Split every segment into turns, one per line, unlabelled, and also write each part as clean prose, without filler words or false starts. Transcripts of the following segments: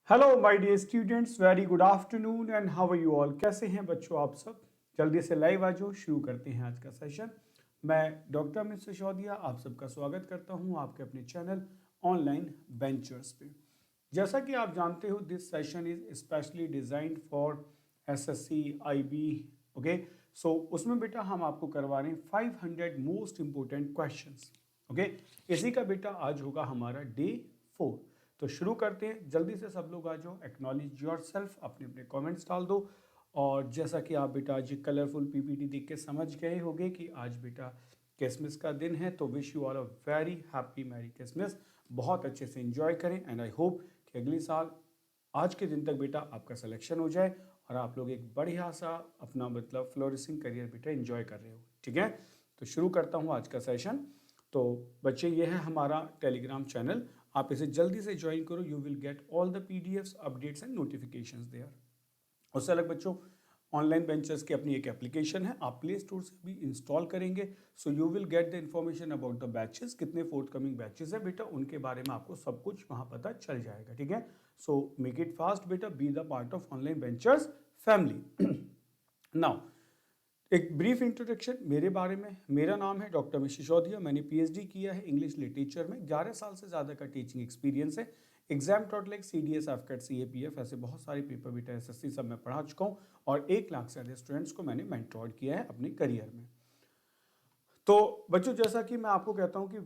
Hello my dear students, very good afternoon and how are you all. कैसे हैं बच्चों आप सब? जल्दी से लाइव आ जाओ, शुरू करते हैं आज का सेशन। मैं डॉक्टर अमित सिसोदिया आप सबका स्वागत करता हूं आपके अपने चैनल ऑनलाइन वेंचर्स पे। जैसा कि आप जानते हो, this session is specially designed for SSC IB. Okay, so उसमें बेटा हम आपको करवा रहे हैं 500 मोस्ट इंपोर्टेंट क्वेश्चंस। ओके, इसी का बेटा आज होगा हमारा डे 4। तो शुरू करते हैं, जल्दी से सब लोग आ जाओ, एक्नॉलेज योरसेल्फ, अपने अपने कमेंट्स डाल दो। और जैसा कि आप बेटा आज कलरफुल पीपीटी देख के समझ गए होंगे कि आज बेटा क्रिसमस का दिन है, तो wish you all a very happy merry Christmas. बहुत अच्छे से एंजॉय करें एंड आई होप कि अगले साल आज के दिन तक बेटा आपका सिलेक्शन हो जाए और आप लोग एक बढ़िया सा अपना मतलब फ्लोरिशिंग करियर बेटा एंजॉय कर रहे हो। ठीक है, तो शुरू करता हूँ आज का सेशन। तो बच्चे, ये है हमारा टेलीग्राम चैनल, आप इसे जल्दी से ज्वाइन करो। You will get all the PDFs, updates and notifications there. उससे अलग बच्चों, ऑनलाइन बेंचर्स की अपनी एक एप्लीकेशन है, आप प्ले स्टोर से भी इंस्टॉल करेंगे। So you will get the information about the batches, कितने फोर्थ कमिंग बैचेस है बेटा, उनके बारे में आपको सब कुछ वहां पता चल जाएगा। ठीक है, सो मेक इट फास्ट बेटा, be the part of online benchers family. Now एक ब्रीफ इंट्रोडक्शन मेरे बारे में। मेरा नाम है डॉक्टर अमित सिसोदिया। मैंने पीएचडी किया है इंग्लिश लिटरेचर में, 11 साल से ज़्यादा का टीचिंग एक्सपीरियंस है। Exam taught like CDS, AFCAT, CAPF, ऐसे बहुत सारे पेपर बेटा एसएससी सब मैं पढ़ा चुका हूँ और 1 लाख से अधिक स्टूडेंट्स को मैंने मेंटोर किया है अपने करियर में। तो बच्चों, जैसा कि मैं आपको कहता हूं कि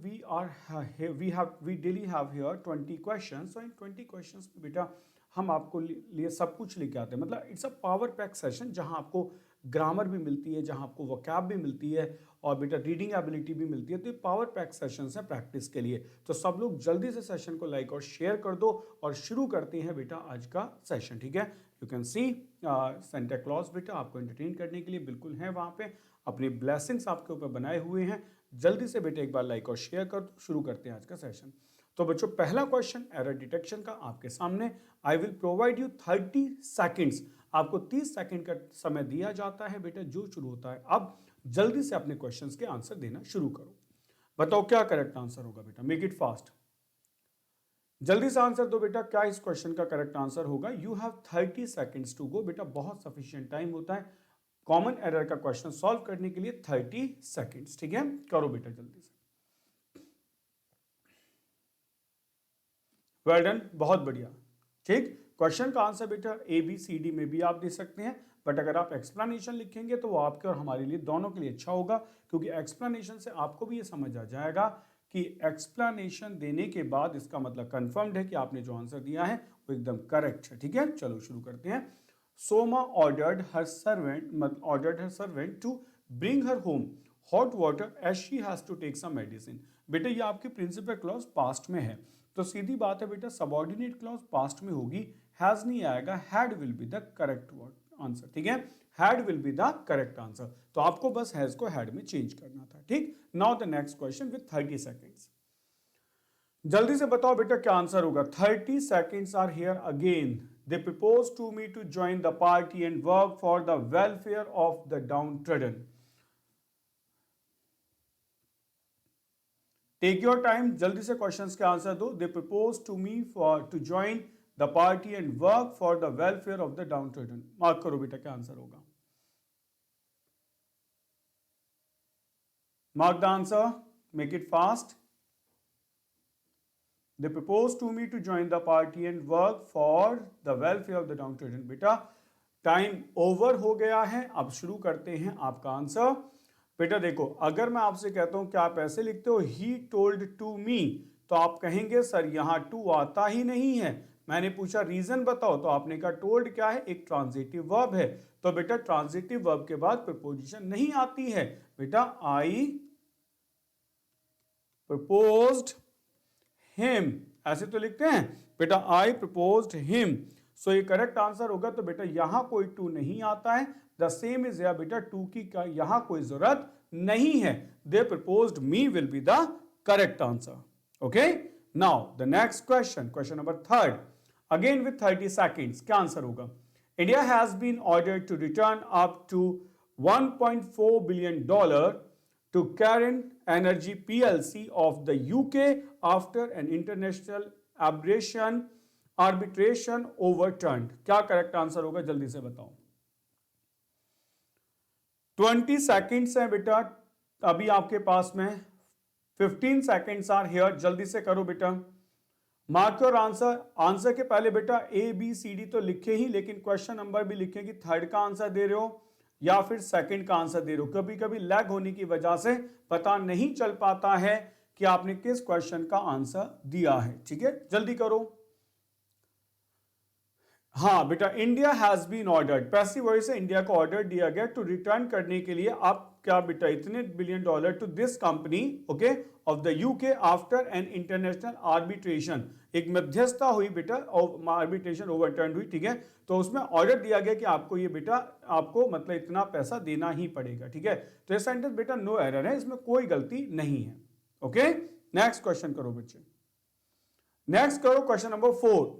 we daily have here 20 questions. So इन 20 क्वेश्चंस में बेटा हम आपको लिए सब कुछ लेके आते हैं। मतलब it's a power pack session, जहां आपको ग्रामर भी मिलती है, जहां आपको वोकैब भी मिलती है और बेटा रीडिंग एबिलिटी भी मिलती है। तो ये पावर पैक सेशंस है प्रैक्टिस के लिए। तो सब लोग जल्दी से सेशन को लाइक और शेयर कर दो और शुरू करते हैं बेटा आज का सेशन। ठीक है, you can see Santa Claus बेटा आपको एंटरटेन करने के लिए बिल्कुल है वहां पे, अपनी ब्लेसिंग्स आपके ऊपर बनाए हुए हैं। जल्दी से बेटा एक बार लाइक और शेयर कर दो, शुरू करते हैं आज का सेशन। तो बच्चों, पहला क्वेश्चन एरर डिटेक्शन का आपके सामने। I will provide you 30 seconds, आपको 30 सेकंड का समय दिया जाता है बेटा, जो शुरू होता है अब। जल्दी से अपने क्वेश्चंस के आंसर देना शुरू करो। बताओ क्या करेक्ट आंसर होगा बेटा, मेक इट फास्ट। जल्दी से आंसर दो बेटा, क्या इस क्वेश्चन का करेक्ट आंसर होगा? You have 30 seconds to go बेटा, बहुत सफिशिएंट टाइम होता है कॉमन एरर का क्वेश्चन सॉल्व करने के लिए। 30 सेकंड्स, ठीक है, करो बेटा जल्दी से। वेल डन, बहुत बढ़िया। ठीक, क्वेश्चन का आंसर बेटा ए बी सी डी में भी आप दे सकते हैं, बट अगर आप एक्सप्लेनेशन लिखेंगे तो वो आपके और हमारे लिए दोनों के लिए अच्छा होगा, क्योंकि एक्सप्लेनेशन से आपको भी ये समझ आ जाएगा कि एक्सप्लेनेशन देने के बाद इसका मतलब कंफर्म्ड है कि आपने जो आंसर दिया है वो एकदम करेक्ट है। ठीक है, चलो शुरू करते हैं। Soma ordered her servant to bring her home hot water as she has to take some medicine। बेटा ये आपकी प्रिंसिपल क्लॉज पास्ट में है, तो सीधी बात है बेटा, सबऑर्डिनेट क्लॉज पास्ट में होगी, हैज नहीं आएगा, had will be the correct word answer. ठीक है, had will be the correct answer, तो आपको बस हैज को हैड में चेंज करना था। ठीक, now the next question with 30 seconds. जल्दी से बताओ बेटा क्या आंसर होगा। 30 seconds are here again. They propose to me to join the party and work for the welfare of the downtrodden. Take your time, जल्दी से questions के answer दो। They propose to me for to join the party and work for the welfare of the downtrodden. मार्क करो बेटा क्या answer होगा। Mark the answer, make it fast. They proposed to me to join the party and work for the welfare of the downtrodden। बेटा time over हो गया है, अब शुरू करते हैं आपका आंसर। बेटा देखो, अगर मैं आपसे कहता हूं कि आप ऐसे लिखते हो ही टोल्ड टू मी, तो आप कहेंगे सर यहां टू आता ही नहीं है। मैंने पूछा रीजन बताओ, तो आपने कहा टोल्ड क्या है, एक ट्रांजिटिव वर्ब है, तो बेटा ट्रांजिटिव वर्ब के बाद प्रपोजिशन नहीं आती है। बेटा आई प्रपोज्ड हिम, ऐसे तो लिखते हैं बेटा, आई प्रपोज्ड हिम। सो ये करेक्ट आंसर होगा। तो बेटा यहां कोई टू नहीं आता है, द सेम इज या बेटा टू की यहां कोई जरूरत नहीं है। They proposed me will be the correct answer. Okay, now the next question, question number 3 again with 30 seconds. क्या आंसर होगा? India has been ordered to return up to $1.4 billion to Cairn Energy PLC of the UK after an international arbitration arbitration ओवरटर्न्ड। क्या correct answer होगा, जल्दी से बताओ। 20 seconds है बेटा अभी आपके पास में। 15 सेकेंड्स आर हियर, जल्दी से करो बेटा। Mark your answer. आंसर के पहले बेटा ए बी सी डी तो लिखे ही, लेकिन क्वेश्चन नंबर भी लिखे कि थर्ड का आंसर दे रहे हो या फिर सेकंड का आंसर दे रहे हो। कभी कभी लैग होने की वजह से पता नहीं चल पाता है कि आपने किस क्वेश्चन का आंसर दिया है। ठीक है, जल्दी करो। हाँ बेटा, India has been ordered, passive voice से इंडिया को ऑर्डर दिया गया टू रिटर्न करने के लिए आप क्या बेटा इतने billion dollar to this company okay of the UK after an international arbitration. एक मध्यस्थता हुई बेटा, आर्बिट्रेशन ओवरटर्न हुई। ठीक है, तो उसमें ऑर्डर दिया गया कि आपको ये बेटा आपको मतलब इतना पैसा देना ही पड़ेगा। ठीक है, तो ये सेंटेंस बेटा नो एरर है, इसमें कोई गलती नहीं है। ओके, नेक्स्ट क्वेश्चन करो बच्चे। नेक्स्ट करो question number 4।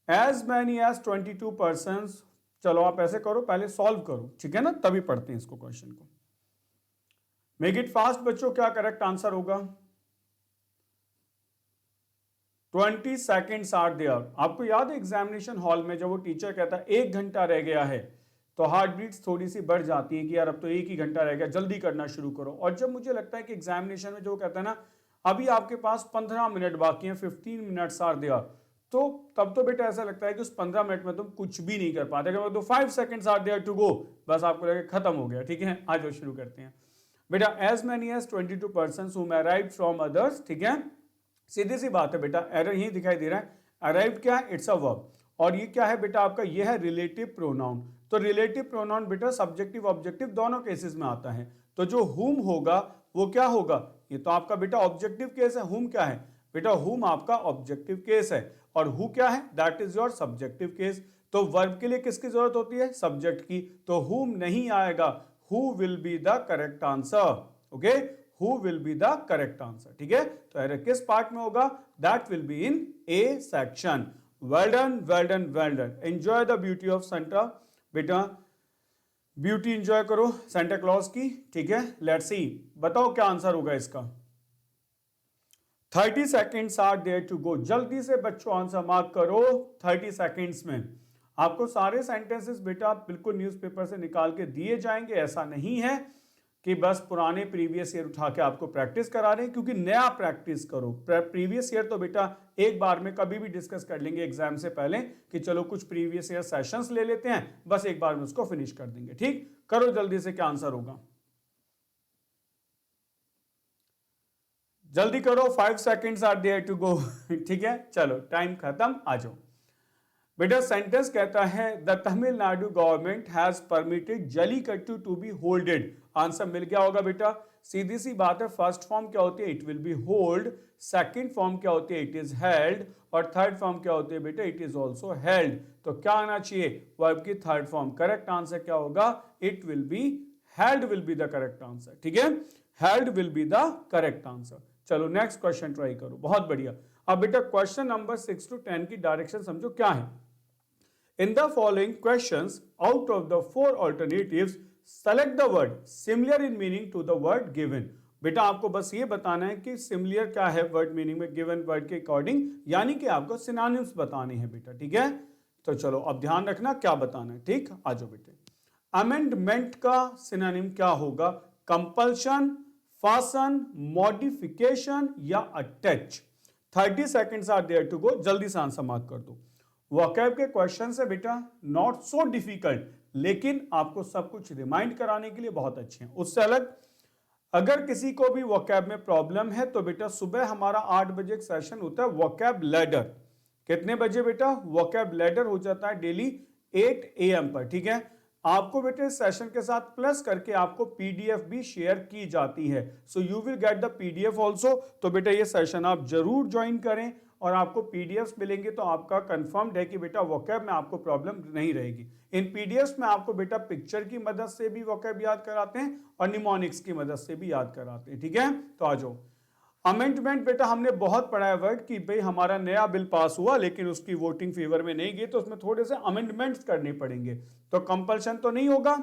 As many as 22 persons, चलो आप ऐसे करो, पहले सॉल्व करो, ठीक है ना, तभी पढ़ते हैं इसको क्वेश्चन को। मेक इट फास्ट बच्चों, क्या करेक्ट आंसर होगा। 20 सेकेंड्स आर देयर। आपको याद है एग्जामिनेशन हॉल में जब वो टीचर कहता है 1 घंटा रह गया है, तो हार्ट बीट्स थोड़ी सी बढ़ जाती है कि यार अब तो 1 ही घंटा रह गया, जल्दी करना शुरू करो। और जब मुझे लगता है कि एग्जामिनेशन में जो कहता है ना अभी आपके पास 15 मिनट बाकी हैं, 15 मिनट्स आर देयर, तो तब तो बेटा ऐसा लगता है कि उस 15 मिनट में तुम कुछ भी नहीं कर पाते। अगर तो 5 seconds are there to go, बस आपको लगे खत्म हो गया। ठीक है, आज वो शुरू करते हैं बेटा। As many as 22 persons whom arrived from others. ठीक है, सीधी सी बात है बेटा, एरर यही दिखाई दे रहा है। अराइव्ड क्या है, इट्स अ वर्ब, और ये क्या है बेटा आपका, ये है रिलेटिव प्रोनाउन। तो रिलेटिव प्रोनाउन बेटा सब्जेक्टिव ऑब्जेक्टिव दोनों केसेस में आता है। तो जो हुम होगा वो क्या होगा, ये तो आपका बेटा ऑब्जेक्टिव केस है। हुम क्या है बेटा, हुम आपका ऑब्जेक्टिव केस है, और हु क्या है, that is your subjective case. तो वर्ब के लिए किसकी जरूरत होती है, सब्जेक्ट की। तो हुम नहीं आएगा, who will be the correct answer. Okay, who will be the correct answer. ठीक है, तो एरर किस पार्ट में होगा, that will be in A section. Well done, well done, well done. Enjoy the beauty of Santa बेटा, beauty enjoy करो Santa Claus की। ठीक है, लेट्स सी, बताओ क्या आंसर होगा इसका। 30 seconds are there to go. जल्दी से बच्चों आंसर मार्क करो। 30 सेकेंड्स में आपको सारे सेंटेंसेस बेटा बिल्कुल न्यूज़पेपर से निकाल के दिए जाएंगे। ऐसा नहीं है कि बस पुराने प्रीवियस ईयर उठा के आपको प्रैक्टिस करा रहे हैं, क्योंकि नया प्रैक्टिस करो। प्रीवियस ईयर तो बेटा एक बार में कभी भी डिस्कस कर लेंगे एग्जाम से पहले कि चलो कुछ प्रीवियस ईयर सेशंस ले लेते हैं, बस एक बार में उसको फिनिश कर देंगे। ठीक, करो जल्दी से, क्या आंसर होगा, जल्दी करो। 5 seconds are there to go. ठीक है, चलो टाइम खत्म, आ जाओ बेटा। सेंटेंस कहता है the Tamil Nadu government has permitted jallikattu to be holded. Answer मिल गया होगा बेटा, सीधी सी बात है। फर्स्ट फॉर्म क्या होती है, it will be hold. Second form क्या होती है, इट इज हेल्ड। और थर्ड फॉर्म क्या होती है बेटा, इट इज ऑल्सो हेल्ड। तो क्या आना चाहिए, वर्ब की थर्ड फॉर्म। करेक्ट आंसर क्या होगा, it will be held will be the correct answer. ठीक है, held will be the correct answer. चलो नेक्स्ट क्वेश्चन ट्राई करो, बहुत बढ़िया। अब बेटा क्वेश्चन नंबर 6 to 10 की डायरेक्शन समझो क्या है। In the following questions out of the 4 alternatives select the word similar in meaning to the word given. बेटा आपको बस ये बताना है कि सिमिलर क्या है वर्ड मीनिंग में गिवन वर्ड के अकॉर्डिंग, यानी कि आपको सिनोनिम्स बताने हैं बेटा। ठीक है, तो चलो अब ध्यान रखना क्या बताना है। ठीक, आ जाओ बेटे। अमेंडमेंट का सिनोनिम क्या होगा, कंपल्शन, फासन, मॉडिफिकेशन या attach. 30 seconds are there to go, जल्दी से आंसर मार्क कर दो। वोकैब के क्वेश्चन है बेटा नॉट सो डिफिकल्ट, लेकिन आपको सब कुछ रिमाइंड कराने के लिए बहुत अच्छे हैं। उससे अलग अगर किसी को भी वोकैब में प्रॉब्लम है तो बेटा सुबह हमारा 8 बजे एक सेशन होता है वोकैब लैडर। कितने बजे बेटा, वोकैब लैडर हो जाता है डेली 8 AM पर। ठीक है, आपको बेटे सेशन के साथ प्लस करके आपको पीडीएफ भी शेयर की जाती है। So you will get the PDF also. तो बेटा ये सेशन आप जरूर ज्वाइन करें और आपको पीडीएफ मिलेंगे तो आपका कंफर्म्ड है कि बेटा वोकैब में आपको प्रॉब्लम नहीं रहेगी। इन पीडीएफ में आपको बेटा पिक्चर की मदद से भी वोकैब याद कराते हैं और निमोनिक्स की मदद से भी याद कराते हैं। ठीक है, तो आ जाओ। अमेंडमेंट बेटा हमने बहुत पढ़ा है वर्ड कि भाई हमारा नया बिल पास हुआ लेकिन उसकी वोटिंग फेवर में नहीं गई, तो उसमें थोड़े से अमेंडमेंट्स करने पड़ेंगे। तो कंपल्शन तो नहीं होगा,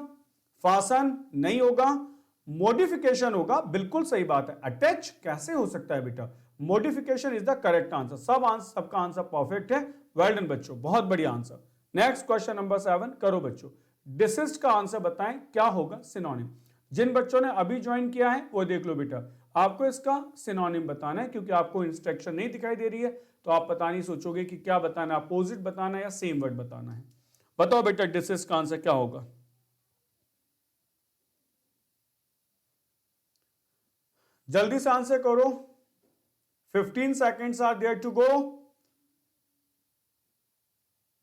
फासन नहीं होगा, मॉडिफिकेशन होगा, बिल्कुल सही बात है। अटैच कैसे हो सकता है बेटा, modification is the correct answer. सबका आंसर परफेक्ट है। वेल डन बच्चों, बहुत बढ़िया आंसर। नेक्स्ट क्वेश्चन नंबर 7 करो बच्चों। डिसिस्ट का आंसर बताएं क्या होगा सिनोनिम। जिन बच्चों ने अभी ज्वाइन किया है वो देख लो बेटा, आपको इसका सिनोनिम बताना है, क्योंकि आपको इंस्ट्रक्शन नहीं दिखाई दे रही है तो आप पता नहीं सोचोगे कि क्या बताना है, अपोजिट बताना है या सेम वर्ड बताना है। बताओ बेटा डिसिस्ट का आंसर क्या होगा। जल्दी से आंसर करो, 15 seconds are there to go.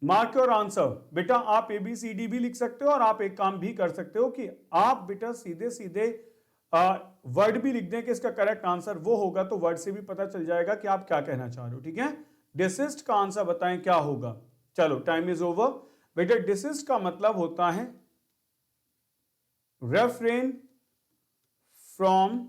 Mark your answer. बेटा आप ABCD भी लिख सकते हो और आप एक काम भी कर सकते हो कि आप बेटा सीधे सीधे वर्ड भी लिख दें कि इसका करेक्ट आंसर वो होगा, तो वर्ड से भी पता चल जाएगा कि आप क्या कहना चाह रहे हो। ठीक है, डिसिस्ट का आंसर बताएं क्या होगा। चलो टाइम इज ओवर। बेटा डिसिस्ट का मतलब होता है रेफ्रेन फ्रॉम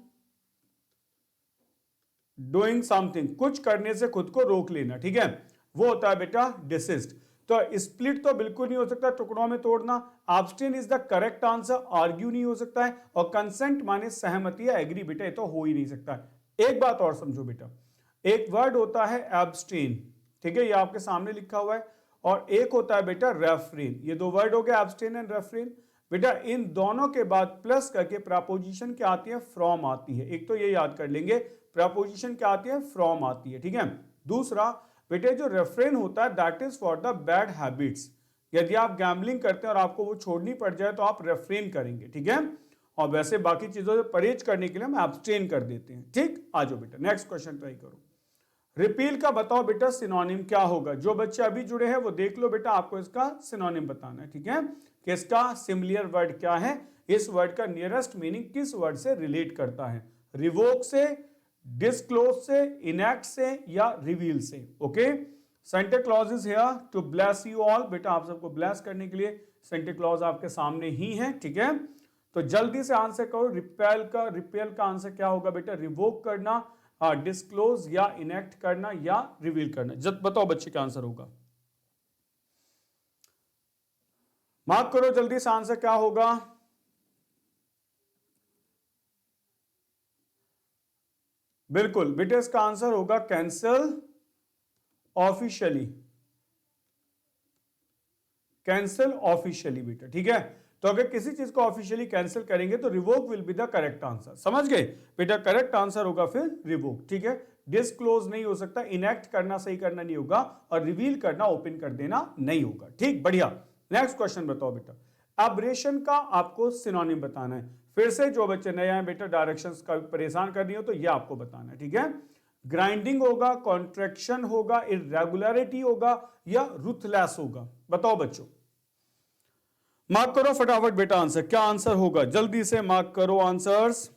डूइंग समथिंग, कुछ करने से खुद को रोक लेना। ठीक है, वो होता है बेटा डिसिस्ट। तो स्प्लिट तो बिल्कुल नहीं हो सकता, टुकड़ों में तोड़ना। Abstain is the correct answer, argue नहीं हो सकता है। और कंसेंट माने सहमति या एग्री, बेटा ये तो हो ही नहीं सकता है। एक बात और समझो बेटा, एक वर्ड होता है एब्स्टेन, ठीक है, ये आपके सामने लिखा हुआ है, और एक होता है बेटा रेफ्रेन। ये दो वर्ड हो गए एब्स्टेन एंड रेफ्रेन। बेटा इन दोनों के बाद प्लस करके प्रपोजिशन क्या आती है, फ्रॉम आती है। एक तो ये याद कर लेंगे, प्रपोजिशन क्या आती है, फ्रॉम आती है। ठीक है, दूसरा बेटे जो रेफ्रेन होता है that is for the bad habits. यदि आप गैम्बलिंग करते हैं और आपको वो छोड़नी पड़ जाए तो आप रेफ्रेन करेंगे। ठीक है, और वैसे बाकी चीजों से परहेज करने के लिए हम एब्स्टेन कर देते हैं। ठीक, आ जाओ बेटा नेक्स्ट क्वेश्चन ट्राई करो। रिपील का बताओ बेटा सिनोनिम क्या होगा। जो बच्चे अभी जुड़े हैं वो देख लो बेटा, आपको इसका सिनोनिम बताना है। ठीक है, कि इसका सिमिलर वर्ड क्या है, इस वर्ड का नियरेस्ट मीनिंग किस वर्ड से रिलेट करता है, रिवोक से, डिस्क्लोज से, इनैक्ट से या रिवील से। Okay, Santa Claus is here to bless you all. बेटा आप सबको ब्लेस करने के लिए सेंटा क्लॉज आपके सामने ही है। ठीक है, तो जल्दी से आंसर करो। रिपेल का आंसर क्या होगा बेटा, रिवोक करना, डिस्क्लोज या इनेक्ट करना या रिवील करना। जब बताओ बच्चे क्या आंसर होगा, मार्क करो जल्दी से, आंसर क्या होगा। बिल्कुल बेटा इसका आंसर होगा कैंसल ऑफिशियली, कैंसल ऑफिशियली बेटा। ठीक है, तो अगर किसी चीज को ऑफिशियली कैंसिल करेंगे तो revoke will be the correct answer. समझ गए बेटा, करेक्ट आंसर होगा फिर रिवोक। ठीक है, डिस्क्लोज नहीं हो सकता, इनेक्ट करना सही करना नहीं होगा, और रिवील करना ओपन कर देना नहीं होगा। ठीक, बढ़िया। नेक्स्ट क्वेश्चन बताओ बेटा, एब्रेशन का आपको सिनोनिम बताना है। फिर से जो बच्चे नए आए बेटा, डायरेक्शंस का परेशान कर रही हो तो ये आपको बताना है। ठीक है, ग्राइंडिंग होगा, कॉन्ट्रैक्शन होगा, इरेगुलरिटी होगा या रुथलेस होगा। बताओ बच्चों, मार्क करो फटाफट बेटा आंसर, क्या आंसर होगा, जल्दी से मार्क करो आंसर्स।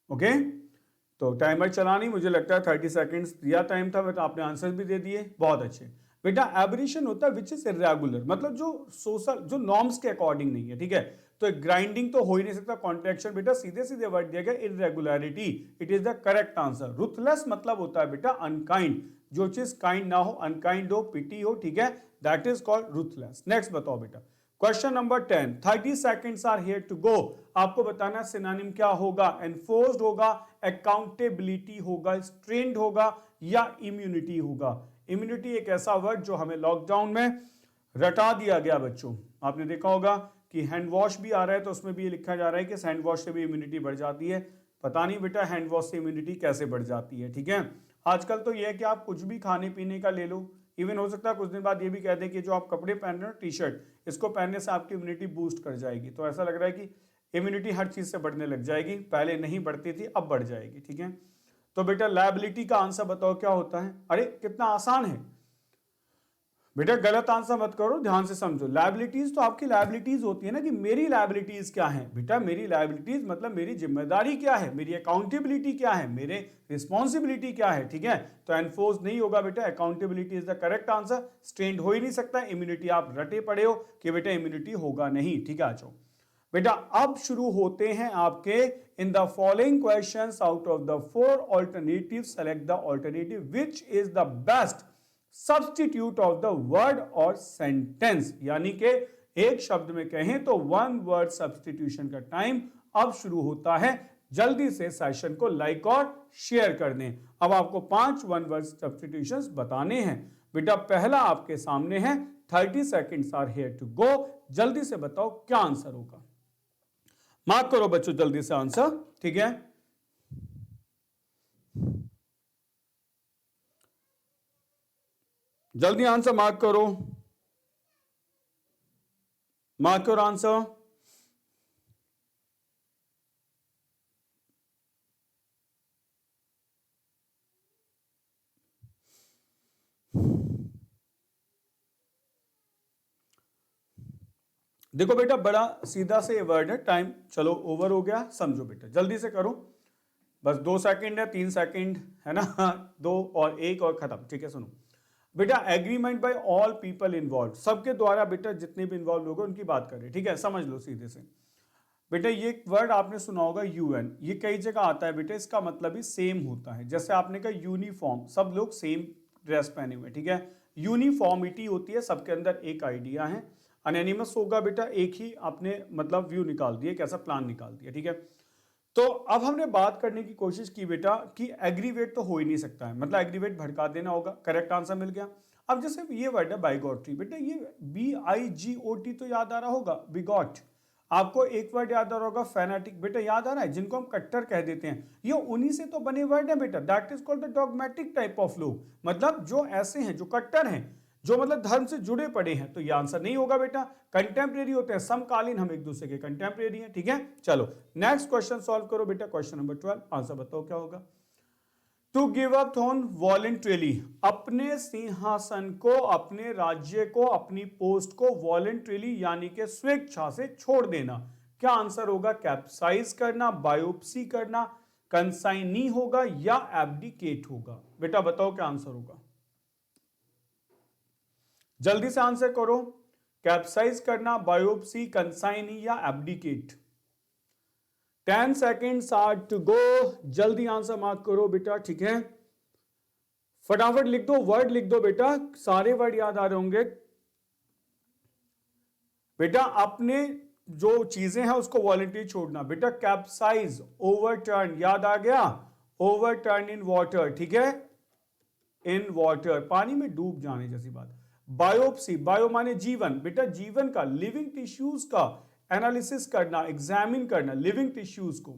ओके, तो टाइमर चला नहीं, मुझे लगता है 30 सेकंड्स दिया टाइम था, बट आपने आंसर भी दे दिए, बहुत अच्छे। बेटा एब्रेशन होता है विच इज इरेगुलर, मतलब जो सोशल जो नॉर्म्स के अकॉर्डिंग नहीं है। ठीक है, तो ग्राइंडिंग तो हो ही नहीं सकता, कॉन्ट्रैक्शन बेटा सीधे सीधे वर्ड दिया गया, irregularity it is the correct answer. Ruthless मतलब होता है बेटा अनकाइंड, जो चीज काइंड ना हो, अनकाइंड हो, पिटी हो। ठीक है, that is called ruthless. Next बताओ बेटा, question number 10, 30 seconds are here to go. आपको बताना सिनोनिम क्या होगा, एनफोर्स्ड होगा, अकाउंटेबिलिटी होगा, स्ट्रेंड होगा या इम्यूनिटी होगा। इम्यूनिटी एक ऐसा वर्ड जो हमें लॉकडाउन में रटा दिया गया बच्चों। आपने देखा होगा कि हैंड वॉश भी आ रहा है तो उसमें भी ये लिखा जा रहा है कि हैंड वॉश से भी इम्यूनिटी बढ़ जाती है। पता नहीं बेटा हैंड वॉश से इम्यूनिटी कैसे बढ़ जाती है। ठीक है, आजकल तो ये है कि आप कुछ भी खाने पीने का ले लो, इवन हो सकता है कुछ दिन बाद ये भी कह दें कि जो आप कपड़े पहन रहे हो, टी शर्ट, इसको पहनने से आपकी इम्यूनिटी बूस्ट कर जाएगी। तो ऐसा लग रहा है कि इम्यूनिटी हर चीज से बढ़ने लग जाएगी, पहले नहीं बढ़ती थी अब बढ़ जाएगी। ठीक है, तो बेटा लायबिलिटी का आंसर बताओ क्या होता है। अरे कितना आसान है बेटा, गलत आंसर मत करो, ध्यान से समझो। लायबिलिटीज तो आपकी लायबिलिटीज होती है ना, कि मेरी लायबिलिटीज क्या है बेटा, मेरी लायबिलिटीज मतलब मेरी जिम्मेदारी क्या है, मेरी अकाउंटेबिलिटी क्या है, मेरे रिस्पॉन्सिबिलिटी क्या है। ठीक है, तो एनफोर्स नहीं होगा बेटा, accountability is the correct answer. स्ट्रेंड हो ही नहीं सकता, इम्यूनिटी आप रटे पड़े हो कि बेटा इम्यूनिटी होगा नहीं। ठीक है, आ जाओ बेटा अब शुरू होते हैं आपके इन the following questions out of the 4 alternative select the alternative which is the best substitute of the word और सेंटेंस। यानी कि एक शब्द में कहें तो वन वर्ड सब्स्टिट्यूशन का टाइम अब शुरू होता है। जल्दी से सेशन को लाइक और शेयर कर दें। अब आपको 5 वन वर्ड सब्स्टिट्यूशंस बताने हैं। बेटा पहला आपके सामने है, 30 seconds are here to go. जल्दी से बताओ क्या आंसर होगा। मार्क करो बच्चों जल्दी से आंसर, ठीक है। जल्दी आंसर मार्क करो, मार्क करो आंसर। देखो बेटा बड़ा सीधा से ये वर्ड है, टाइम चलो ओवर हो गया, समझो बेटा जल्दी से करो। बस 2 सेकंड है, 3 सेकंड है ना, 2 और 1 और खत्म, ठीक है। सुनो बेटा, agreement by all people involve, सबके द्वारा बेटा जितने भी इन्वॉल्व लोग उनकी बात करें, ठीक है। समझ लो सीधे से बेटा, ये वर्ड आपने सुना होगा यूएन, ये कई जगह आता है बेटा, इसका मतलब ही सेम होता है। जैसे आपने कहा यूनिफॉर्म, सब लोग सेम ड्रेस पहने हुए, ठीक है। यूनिफॉर्मिटी होती है, सबके अंदर एक आइडिया है। अनोनिमस होगा बेटा, एक ही आपने मतलब व्यू निकाल दिया, कैसा प्लान निकाल दिया, ठीक है। तो अब हमने बात करने की कोशिश की बेटा कि एग्रीवेट तो हो ही नहीं सकता है, मतलब एग्रीवेट भड़का देना होगा, करेक्ट आंसर मिल गया। अब जैसे ये वर्ड है बाइगॉट्री, बेटा ये BIGOT तो याद आ रहा होगा, बिगॉट। आपको एक वर्ड याद आ रहा होगा फैनाटिक, बेटा याद आ रहा है, जिनको हम कट्टर कह देते हैं, ये उन्हीं से तो बने वर्ड है बेटा, that is called the dogmatic type of लोग, मतलब जो ऐसे हैं, जो कट्टर हैं, जो मतलब धर्म से जुड़े पड़े हैं। तो ये आंसर नहीं होगा बेटा, कंटेम्प्रेरी होते हैं, समकालीन, हम एक दूसरे के कंटेम्प्रेरी हैं, ठीक है। चलो नेक्स्ट क्वेश्चन सॉल्व करो बेटा, क्वेश्चन नंबर 12, आंसर बताओ क्या होगा। To give up throne voluntarily, अपने सिंहासन को, अपने राज्य को, अपनी पोस्ट को वॉलेंट्रीली यानी कि स्वेच्छा से छोड़ देना। क्या आंसर होगा? कैप्साइज करना, बायोप्सी करना, कंसाइनी होगा या एब्डिकेट होगा? बेटा बताओ क्या आंसर होगा, जल्दी से आंसर करो। कैप्साइज करना, बायोप्सी, कंसाइनी या abdicate. 10 seconds are to go, जल्दी आंसर मार्क करो बेटा, ठीक है। फटाफट लिख दो, वर्ड लिख दो बेटा, सारे वर्ड याद आ रहे होंगे बेटा। अपने जो चीजें हैं उसको वॉलंटरी छोड़ना बेटा। कैप्साइज, ओवरटर्न, याद आ गया, ओवरटर्न इन वाटर, ठीक है, इन वाटर, पानी में डूब जाने जैसी बात। बायोप्सी, बायो माने जीवन, बेटा जीवन का, लिविंग टिश्यूज का एनालिसिस करना, एग्जामिन करना लिविंग टिश्यूज को,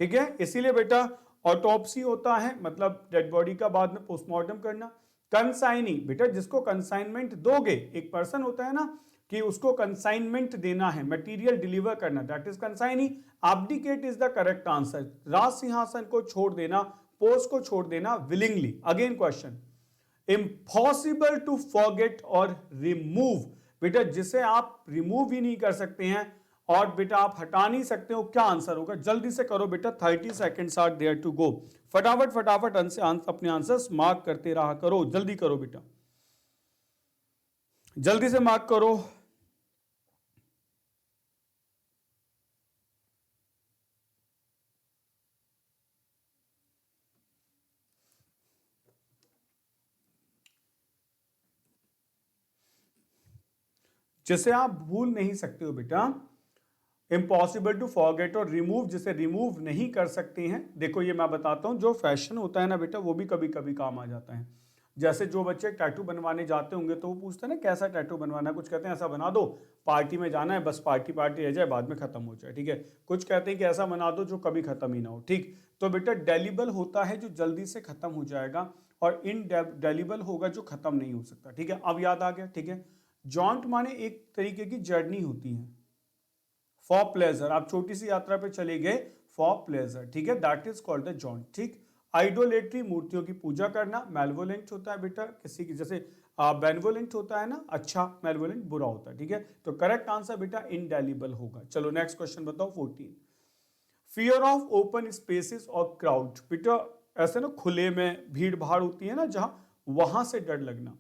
ठीक है। इसीलिए बेटा ऑटोप्सी होता है, मतलब डेड बॉडी का बाद में पोस्टमार्टम करना। कंसाइनी, बेटा जिसको कंसाइनमेंट दोगे, एक पर्सन होता है ना कि उसको कंसाइनमेंट देना है, मटेरियल डिलीवर करना, that is consignee. Abdicate is the correct answer, राज सिंहासन को छोड़ देना, पोस्ट को छोड़ देना willingly. Again question, impossible to forget और रिमूव, बेटा जिसे आप रिमूव ही नहीं कर सकते हैं और बेटा आप हटा नहीं सकते हो, क्या आंसर होगा? जल्दी से करो बेटा, 30 seconds are there to go. फटाफट फटाफट अपने आंसर्स मार्क करते रहा करो, जल्दी करो बेटा, जल्दी से मार्क करो। जिसे आप भूल नहीं सकते हो बेटा, इम्पॉसिबल टू फॉरगेट और रिमूव, जिसे रिमूव नहीं कर सकते हैं। देखो ये मैं बताता हूं, जो फैशन होता है ना बेटा, वो भी कभी कभी काम आ जाता है। जैसे जो बच्चे टैटू बनवाने जाते होंगे तो वो पूछते हैं ना कैसा टैटू बनवाना है, कुछ कहते हैं ऐसा बना दो, पार्टी में जाना है, बस पार्टी पार्टी रह जाए, बाद में खत्म हो जाए, ठीक है। कुछ कहते हैं कि ऐसा बना दो जो कभी खत्म ही ना हो, ठीक। तो बेटा डेलिबल होता है जो जल्दी से खत्म हो जाएगा, और इनडेलिबल होगा जो खत्म नहीं हो सकता, ठीक है। अब याद आ गया, ठीक है। जॉन्ट माने एक तरीके की जर्नी होती है, फॉर प्लेजर, आप छोटी सी यात्रा पे चले गए फॉर प्लेजर, ठीक है, that is called the joint, ठीक। आइडोलेट्री, मूर्तियों की पूजा करना। मेलवोलेंट होता है बेटा किसी की, जैसे बेनवोलेंट होता है ना अच्छा, मेलवोलेंट बुरा होता है, ठीक है। तो करेक्ट आंसर बेटा इनडेलिबल होगा। चलो नेक्स्ट क्वेश्चन बताओ, 14। फियर ऑफ ओपन स्पेसिस और क्राउड, बेटा ऐसे ना खुले में भीड़ भाड़ होती है ना जहां, वहां से डर लगना।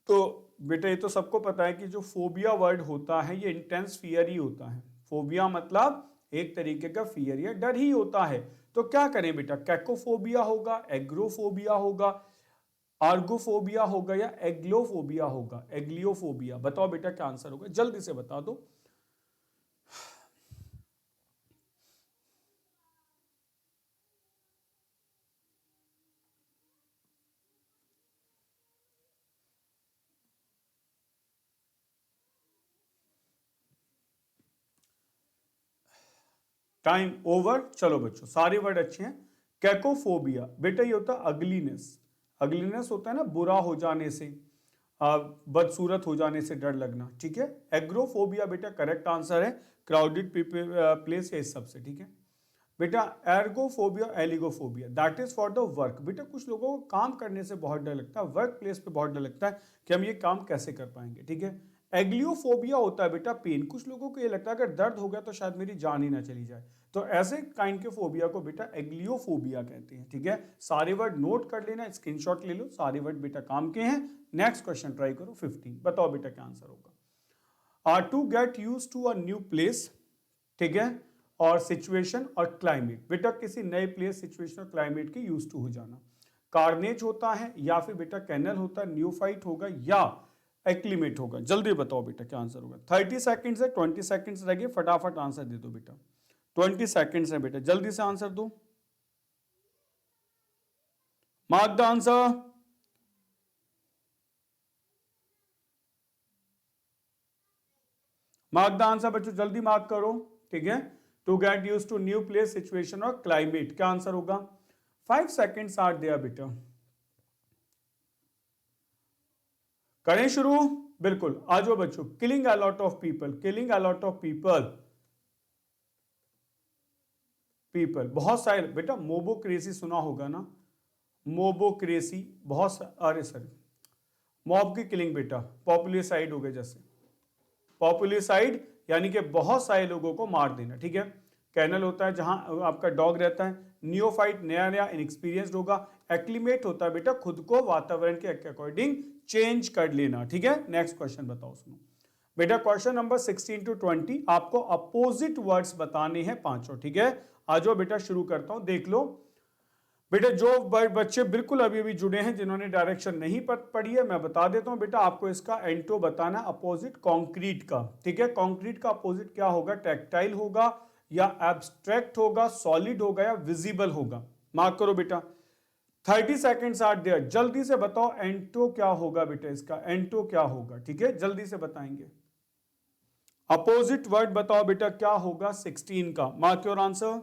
तो बेटा ये तो सबको पता है कि जो फोबिया वर्ड होता है ये इंटेंस फियर ही होता है। फोबिया मतलब एक तरीके का फियर या डर ही होता है। तो क्या करें बेटा, कैकोफोबिया होगा, एग्रोफोबिया होगा, आर्गोफोबिया होगा या एग्लोफोबिया होगा, एग्लियोफोबिया? बताओ बेटा क्या आंसर होगा, जल्दी से बता दो। Time over. चलो बच्चों सारे वर्ड अच्छे हैं। कैकोफोबिया बेटा ये होता है अगलीनेस। अगलीनेस होता है ना बुरा हो जाने से, बदसूरत हो जाने से डर लगना, ठीक है। एग्रोफोबिया बेटा करेक्ट आंसर है, क्राउडेड प्लेस है इस सबसे, ठीक है बेटा। Ergophobia, oligophobia that is for the work. बेटा कुछ लोगों को काम करने से बहुत डर लगता है, वर्क प्लेस पे बहुत डर लगता है कि हम ये काम कैसे कर पाएंगे, ठीक है। एग्लियोफोबिया होता है बेटा पेन। कुछ लोगों को ये लगता है अगर दर्द हो गया तो शायद मेरी जान ही ना चली जाए, तो ऐसे काइंड के फोबिया को बेटा एग्लियोफोबिया कहते हैं, ठीक है। सारे वर्ड नोट कर लेना, स्क्रीनशॉट ले लो, सारे वर्ड बेटा काम के हैं। नेक्स्ट क्वेश्चन ट्राई करो 15, बताओ बेटा क्या आंसर होगा। To get use to a new place, ठीक है, और सिचुएशन और क्लाइमेट। बेटा किसी नए प्लेस, सिचुएशन और क्लाइमेट के यूज टू हो जाना। कार्नेज होता है या फिर बेटा कैनल होता है, न्यूफाइट होगा या एक्लीमेट होगा? जल्दी बताओ बेटा क्या आंसर होगा। 30 सेकंड्स है, 20 सेकंड्स लगे, फटाफट आंसर दे दो बेटा। 20 सेकंड्स है बेटा, जल्दी से आंसर दो। Mark the answer. Mark the answer बच्चों, जल्दी मार्क करो, ठीक है। To get use to new place, situation और क्लाइमेट, क्या आंसर होगा? 5 सेकंड्स आर देयर बेटा। करें शुरू? बिल्कुल आ जाओ बच्चों। Killing a lot of people, killing a lot of people, people बहुत सारे बेटा। मोबोक्रेसी सुना होगा ना, मोबोक्रेसी, अरे सर मॉब की किलिंग बेटा, पॉपुलिसाइड हो गए जैसे, पॉपुलिसाइड यानी कि बहुत सारे लोगों को मार देना, ठीक है। कैनल होता है जहां आपका डॉग रहता है। नियोफाइट नया नया इनएक्सपीरियंस्ड होगा। एक्लीमेट होता है बेटा खुद को वातावरण के अकॉर्डिंग चेंज कर लेना, ठीक है। नेक्स्ट क्वेश्चन बताओ सुनो बेटा। क्वेश्चन नंबर 16 टू 20 आपको अपोजिट वर्ड्स बताने हैं पांचों, ठीक है। आ जाओ बेटा शुरू करता हूं, देख लो बेटा। जो बच्चे बिल्कुल अभी अभी जुड़े हैं, जिन्होंने डायरेक्शन नहीं पढ़ी है, मैं बता देता हूं बेटा आपको इसका एंटो बताना, अपोजिट कंक्रीट का, ठीक है। कंक्रीट का अपोजिट क्या होगा? टेक्टाइल होगा या एब्स्ट्रैक्ट होगा, सॉलिड होगा या विजिबल होगा? मार्क करो बेटा। 30 सेकेंड्स आर देयर, जल्दी से बताओ एंटो क्या होगा बेटा, इसका एंटो क्या होगा, ठीक है, जल्दी से बताएंगे। अपोजिट वर्ड बताओ बेटा क्या होगा 16 का। Mark your answer.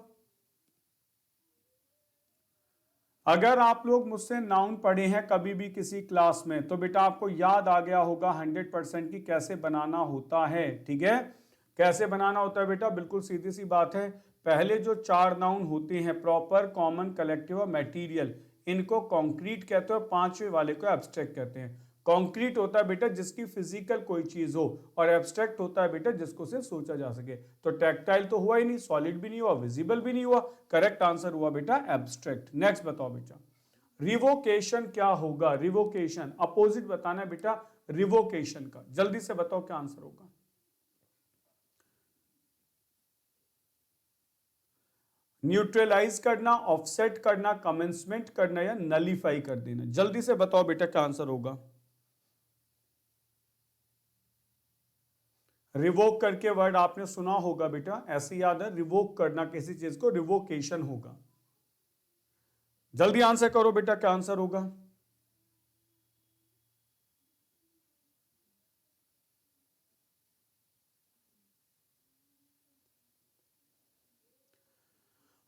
अगर आप लोग मुझसे नाउन पढ़े हैं कभी भी किसी क्लास में तो बेटा आपको याद आ गया होगा 100% की कैसे बनाना होता है, ठीक है। कैसे बनाना होता है बेटा, बिल्कुल सीधी सी बात है। पहले जो 4 नाउन होते हैं, प्रॉपर, कॉमन, कलेक्टिव और मटेरियल, इनको कॉन्क्रीट कहते हैं और 5वें वाले को एब्स्ट्रैक्ट कहते हैं। कॉन्क्रीट होता है बेटा जिसकी फिजिकल कोई चीज हो, और एब्स्ट्रैक्ट होता है बेटा जिसको सिर्फ सोचा जा सके। तो टेक्टाइल तो हुआ ही नहीं, सॉलिड भी नहीं हुआ, विजिबल भी नहीं हुआ, करेक्ट आंसर हुआ बेटा एब्स्ट्रैक्ट। नेक्स्ट बताओ बेटा रिवोकेशन क्या होगा? रिवोकेशन अपोजिट बताना है बेटा रिवोकेशन का, जल्दी से बताओ क्या आंसर होगा। न्यूट्रलाइज करना, ऑफसेट करना, कमेंसमेंट करना या नलीफाई कर देना? जल्दी से बताओ बेटा क्या आंसर होगा। रिवोक करके वर्ड आपने सुना होगा बेटा, ऐसे याद है, रिवोक करना किसी चीज को, रिवोकेशन होगा। जल्दी आंसर करो बेटा क्या आंसर होगा।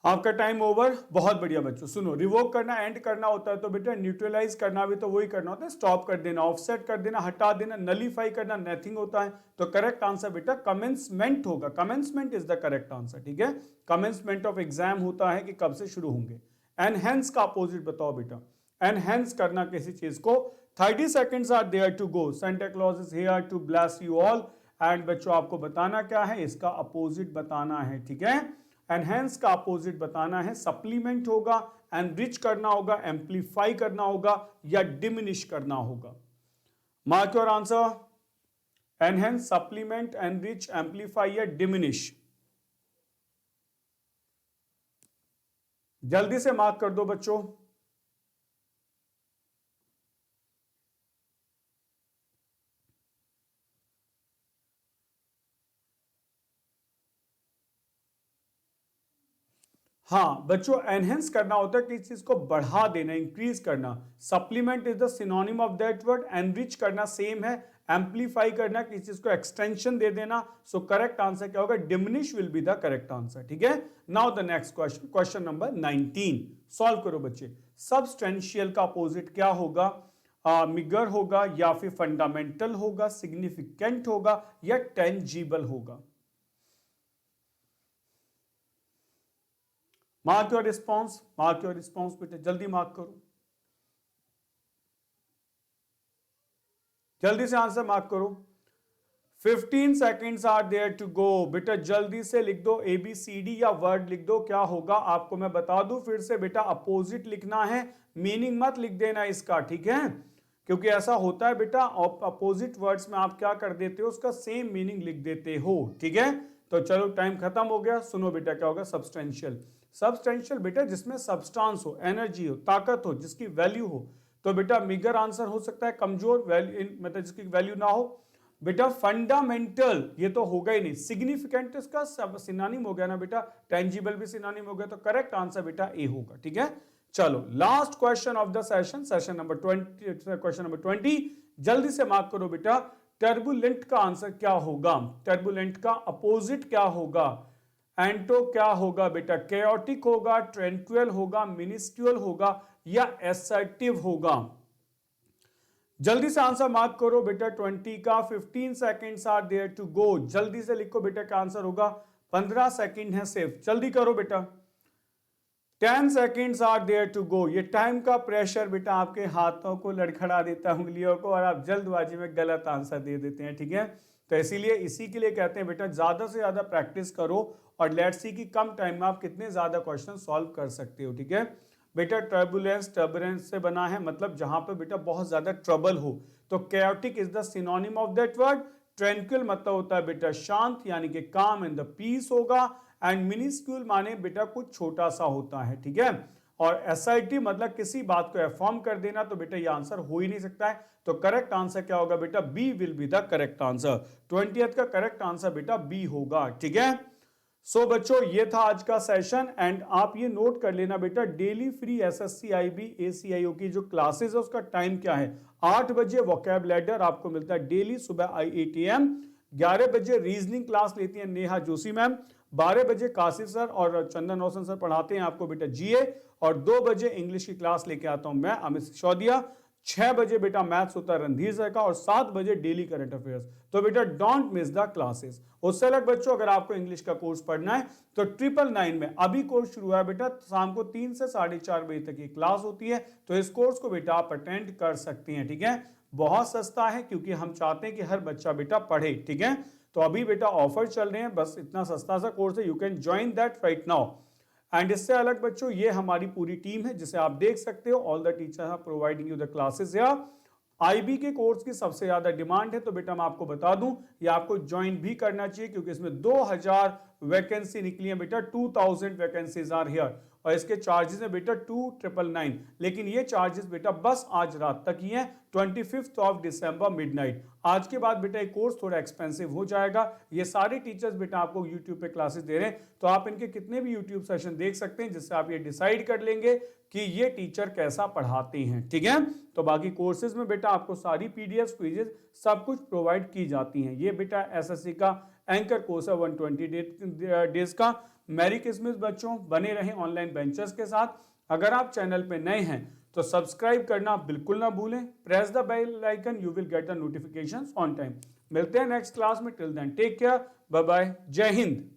आपका टाइम ओवर। बहुत बढ़िया बच्चों, सुनो, रिवोक करना एंड करना होता है तो बेटा न्यूट्रलाइज करना भी तो वही करना होता है, स्टॉप कर देना, ऑफसेट कर देना, हटा देना, नलीफाई करना नथिंग होता है। तो करेक्ट आंसर बेटा कमेंसमेंट होगा। Commencement is the correct answer, ठीक है। कमेंसमेंट ऑफ एग्जाम होता है कि कब से शुरू होंगे। एनहेंस का अपोजिट बताओ बेटा। एनहेंस करना किसी चीज को। 30 seconds are there to go. Santa Claus is here to bless you all. And बच्चों आपको बताना क्या है, इसका अपोजिट बताना है, ठीक है। एनहेंस का अपोजिट बताना है, सप्लीमेंट होगा, एनरिच करना होगा, एम्पलीफाई करना होगा या डिमिनिश करना होगा। Mark your answer. Enhance, supplement, enrich, amplify या डिमिनिश? जल्दी से मार्क कर दो बच्चों। हाँ बच्चों, एनहेंस करना होता है किसी चीज को बढ़ा देना, इंक्रीज करना। Supplement is the synonym of that word. Enrich करना सेम है। एम्पलीफाई करना किसी चीज को एक्सटेंशन दे देना। सो करेक्ट आंसर क्या होगा? Diminish will be the correct answer. ठीक है, now the next question, question number 19 solve करो बच्चे। सबस्टेंशियल का अपोजिट क्या होगा? मिगर होगा या फिर फंडामेंटल होगा, सिग्निफिकेंट होगा या टेंजिबल होगा? Mark your response, mark your response बेटा, जल्दी मार्क करो, जल्दी से आंसर मार्क करो। 15 seconds are there to go. बेटा जल्दी से लिख दो, ABCD या वर्ड लिख दो। क्या होगा आपको मैं बता दूं फिर से बेटा, अपोजिट लिखना है, मीनिंग मत लिख देना इसका, ठीक है? क्योंकि ऐसा होता है बेटा, अपोजिट वर्ड्स में आप क्या कर देते हो, उसका सेम मीनिंग लिख देते हो, ठीक है? तो चलो टाइम खत्म हो गया। सुनो बेटा क्या होगा? सब्सटेंशियल। सब्सटेंशियल बेटा जिसमें सब्सटेंस हो, एनर्जी हो, ताकत हो, जिसकी वैल्यू हो। तो बेटा मिगर आंसर हो सकता है, कमजोर वैल्यू मतलब जिसकी वैल्यू ना हो। बेटा फंडामेंटल ये तो होगा ही नहीं। सिग्निफिकेंट इसका सिनोनिम हो गया ना बेटा, टेंजिबल भी सिनोनिम हो गया, तो करेक्ट आंसर बेटा ए होगा, ठीक है? चलो last question of the session, session number 20, question number 20, जल्दी से मार्क करो बेटा। टर्बुलेंट का आंसर क्या होगा? टर्बुलेंट का अपोजिट क्या होगा? एंटो क्या होगा बेटा? केओटिक होगा, ट्रेंक्विल होगा, मिनिस्ट्रियल होगा या एसर्टिव होगा? जल्दी से आंसर मार्क करो बेटा 20 का। 15 seconds are there to go. जल्दी से लिखो बेटा क्या आंसर होगा। 15 सेकेंड है सिर्फ, जल्दी करो बेटा। 10 seconds are there to go. ये टाइम का प्रेशर बेटा आपके हाथों को लड़खड़ा देता है, उंगलियों को, और आप जल्दबाजी में गलत आंसर दे देते हैं, ठीक है? तो इसीलिए इसी के लिए कहते हैं बेटा ज्यादा से ज्यादा प्रैक्टिस करो और लेट्स सी कि कम टाइम में आप कितने ज्यादा क्वेश्चन सॉल्व कर सकते हो, ठीक है? बेटा टर्बुलेंस से बना है, मतलब जहां पे बेटा बहुत ज्यादा ट्रबल हो। तो chaotic is the synonym of that word. Tranquil मतलब होता है बेटा शांत, यानी कि काम एंड द पीस होगा। एंड मिनिस्क्यूल माने बेटा कुछ छोटा सा होता है, ठीक है? और एसआईटी मतलब किसी बात को अफर्म कर देना, तो बेटा ये आंसर हो ही नहीं सकता है। तो करेक्ट आंसर क्या होगा बेटा? B will be the correct answer. 20th का करेक्ट आंसर बेटा बी होगा, ठीक है? सो बच्चों ये था आज का सेशन। एंड आप ये नोट कर लेना बेटा, daily free SSC IB ACIO की जो क्लासेस है उसका टाइम क्या है। 8 बजे वोकैबुलरी आपको मिलता है डेली सुबह 8 AM। 11 बजे रीजनिंग क्लास लेती है नेहा जोशी मैम। 12 बजे कासिफ सर और चंदन रोशन सर पढ़ाते हैं आपको बेटा GA। और 2 बजे इंग्लिश की क्लास लेके आता हूं मैं, अमित सिसोदिया। 6 बजे बेटा मैथ्स होता है रणधीर सर का, और 7 बजे डेली करंट अफेयर्स। तो बेटा डोंट मिस द क्लासेस। उससे अलग बच्चों अगर आपको इंग्लिश का कोर्स पढ़ना है तो 999 में अभी कोर्स शुरू हुआ है बेटा, शाम को 3 से 4:30 बजे तक की क्लास होती है। तो इस कोर्स को बेटा आप अटेंड कर सकते हैं, ठीक है? बहुत सस्ता है क्योंकि हम चाहते हैं कि हर बच्चा बेटा पढ़े, ठीक है? तो अभी बेटा ऑफर चल रहे हैं, बस इतना सस्ता सा कोर्स है, you can join that right now. And इससे अलग बच्चों ये हमारी पूरी टीम है जिसे आप देख सकते हो। All the teachers are providing you the classes. या IB के कोर्स की सबसे ज्यादा डिमांड है, तो बेटा मैं आपको बता दूं ये आपको ज्वाइन भी करना चाहिए, क्योंकि इसमें 2000 वैकेंसी निकली है बेटा। 2000 वैकेंसीज आर हियर। और इसके चार्जेस है बेटा 2999। लेकिन ये चार्जेस बेटा बस आज रात तक ही है, 25 ऑफ दिसंबर मिडनाइट। आज के बाद बेटा एक कोर्स थोड़ा एक्सपेंसिव हो जाएगा। ये सारे टीचर्स बेटा आपको यूट्यूब पे क्लासेस दे रहे हैं, तो आप इनके कितने भी यूट्यूब सेशन देख सकते हैं, जिससे आप ये डिसाइड कर लेंगे कि ये टीचर कैसा पढ़ाते हैं, ठीक है? तो बाकी कोर्सेज में बेटा आपको सारी PDF क्विजेज सब कुछ प्रोवाइड की जाती हैं। ये बेटा SSC का एंकर कोर्स है 120 डेज का। मैरी किस्मत बच्चों, बने रहें ऑनलाइन बेंचर्स के साथ। अगर आप चैनल पे नए हैं तो सब्सक्राइब करना बिल्कुल ना भूलें। Press the bell icon, you will get the notifications on time. मिलते हैं नेक्स्ट क्लास में। Till then take care, bye bye, जय हिंद।